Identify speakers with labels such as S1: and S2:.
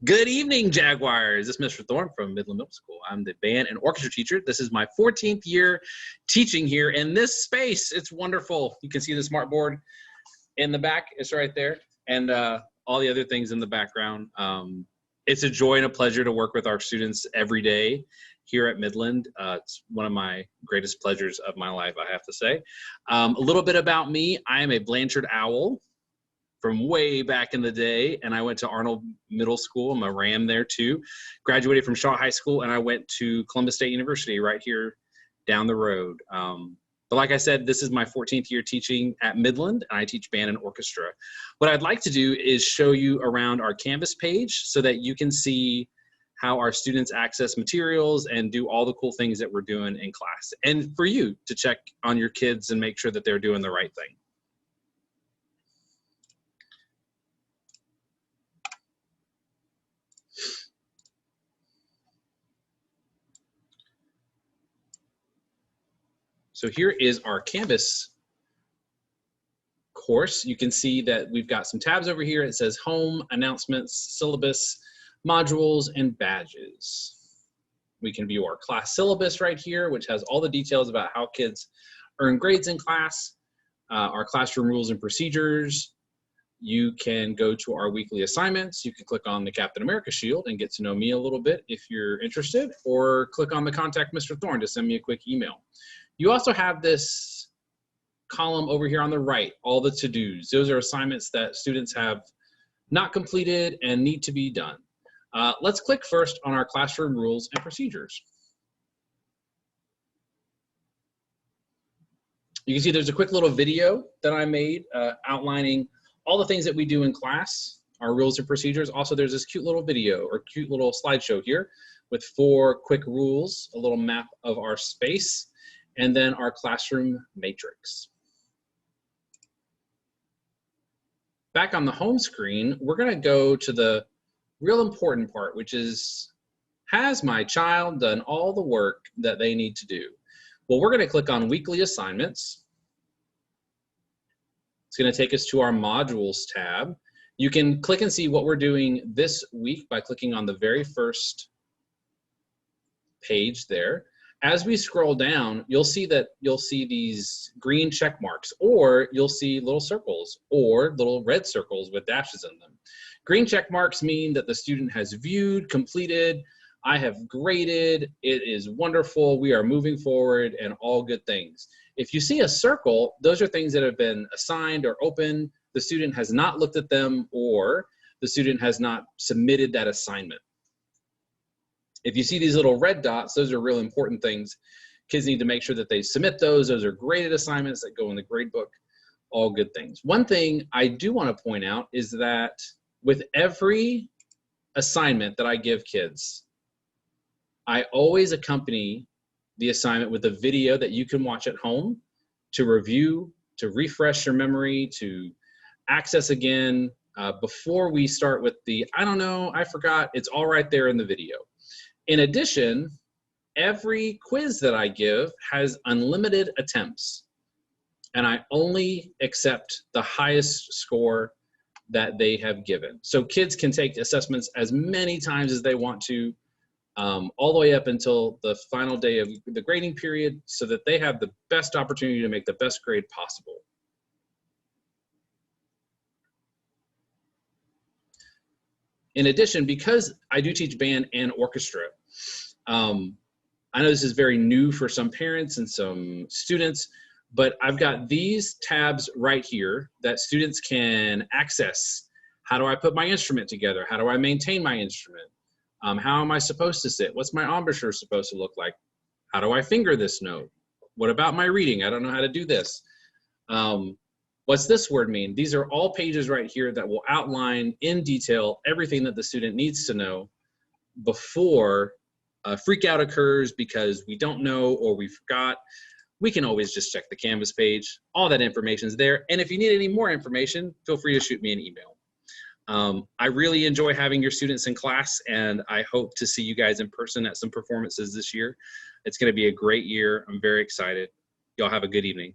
S1: Good evening, Jaguars. This is Mr. Thorne from Midland Middle School. I'm the band and orchestra teacher. This is my 14th year teaching here in this space. It's wonderful. You can see the smart board in the back. It's right there. And all the other things in the background. It's a joy and a pleasure to work with our students every day here at Midland. It's one of my greatest pleasures of my life, I have to say. A little bit about me. I am a Blanchard Owl from way back in the day, and I went to Arnold Middle School. I'm a Ram there too. Graduated from Shaw High School, and I went to Columbus State University right here down the road. But like I said, this is my 14th year teaching at Midland, and I teach band and orchestra. What I'd like to do is show you around our Canvas page so that you can see how our students access materials and do all the cool things that we're doing in class. And for you to check on your kids and make sure that they're doing the right thing. So here is our Canvas course. You can see that we've got some tabs over here. It says home, announcements, syllabus, modules, and badges. We can view our class syllabus right here, which has all the details about how kids earn grades in class, our classroom rules and procedures. You can go to our weekly assignments. You can click on the Captain America shield and get to know me a little bit if you're interested, or click on the Contact Mr. Thorne to send me a quick email. You also have this column over here on the right, all the to-dos. Those are assignments that students have not completed and need to be done. Let's click first on our classroom rules and procedures. You can see there's a quick little video that I made outlining all the things that we do in class, our rules and procedures. Also, there's this cute little video or cute little slideshow here with 4 quick rules, a little map of our space, and then our classroom matrix. Back on the home screen, we're gonna go to the real important part, which is, has my child done all the work that they need to do? Well, we're gonna click on weekly assignments. It's gonna take us to our modules tab. You can click and see what we're doing this week by clicking on the very first page there. As we scroll down, you'll see these green check marks, or you'll see little circles or little red circles with dashes in them. Green check marks mean that the student has viewed, completed, I have graded, it is wonderful, we are moving forward, and all good things. If you see a circle, those are things that have been assigned or open, the student has not looked at them, or the student has not submitted that assignment. If you see these little red dots, those are real important things. Kids need to make sure that they submit those. Those are graded assignments that go in the grade book, all good things. One thing I do want to point out is that with every assignment that I give kids, I always accompany the assignment with a video that you can watch at home to review, to refresh your memory, to access again before we start with the, I don't know, I forgot, it's all right there in the video. In addition, every quiz that I give has unlimited attempts, and I only accept the highest score that they have given. So kids can take assessments as many times as they want to, all the way up until the final day of the grading period, so that they have the best opportunity to make the best grade possible. In addition, because I do teach band and orchestra, I know this is very new for some parents and some students, but I've got these tabs right here that students can access. How do I put my instrument together? How do I maintain my instrument? How am I supposed to sit? What's my embouchure supposed to look like? How do I finger this note? What about my reading? I don't know how to do this. What's this word mean? These are all pages right here that will outline in detail everything that the student needs to know before a freak out occurs because we don't know or we forgot. We can always just check the Canvas page. All that information is there. And if you need any more information, feel free to shoot me an email. I really enjoy having your students in class, and I hope to see you guys in person at some performances this year. It's going to be a great year. I'm very excited. Y'all have a good evening.